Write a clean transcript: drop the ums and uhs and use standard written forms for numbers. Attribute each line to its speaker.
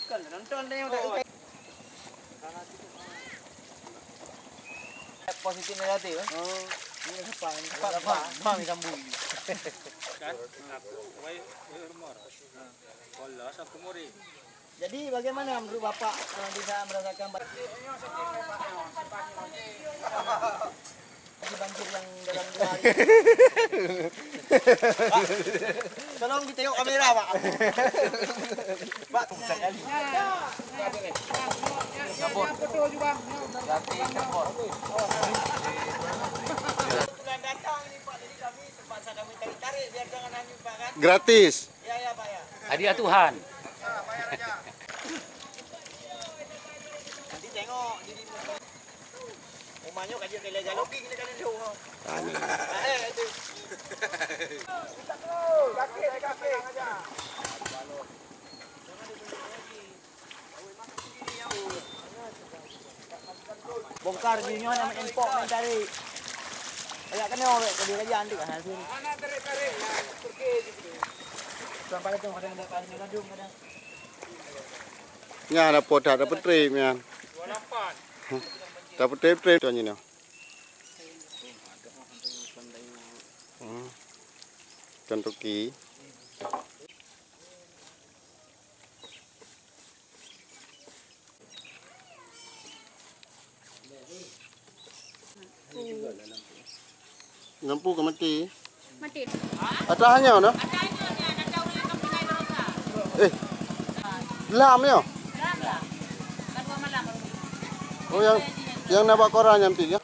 Speaker 1: Kan nonton dia udah. Positif negatif. Oh, ini apa? Ini apa? Sambung. Kan? Wai rumor. Bolos aku muri. Jadi bagaimana menurut Bapak kalau bisa merasakan banjir yang dalam 2 hari? Tolong ditengok kamera, Pak. Pak, sekali. Sabun. Ganti sabun. Bulan datang ini Pak, jadi kami terpaksa kami tarik biar jangan hanyut Pak kan.
Speaker 2: Gratis.
Speaker 1: Ya Pak ya.
Speaker 3: Hadiah Tuhan.
Speaker 1: Bayar aja. Nanti tengok dirimu. Umanya kajian kali jaloki kita kan jauh. Itu. Kaki aja. Bongkar gini nama import main cari. Kayak kena oleh ke kerajaan tu kan hasil. Mana tarik-tarik pergi gitu. Sampai tu kadang datang ngadu kadang.
Speaker 2: Nya dapat trip ya. 28. Dapat trip tu ni. Ikan toki. Lampu ke mati?
Speaker 4: Mati.
Speaker 2: Atahnya no?
Speaker 4: Atahnya ada ulang kampung mereka.
Speaker 2: Lam ya?
Speaker 4: Berapa? Kan malam.
Speaker 2: Oh yang nabak koran yang tiga.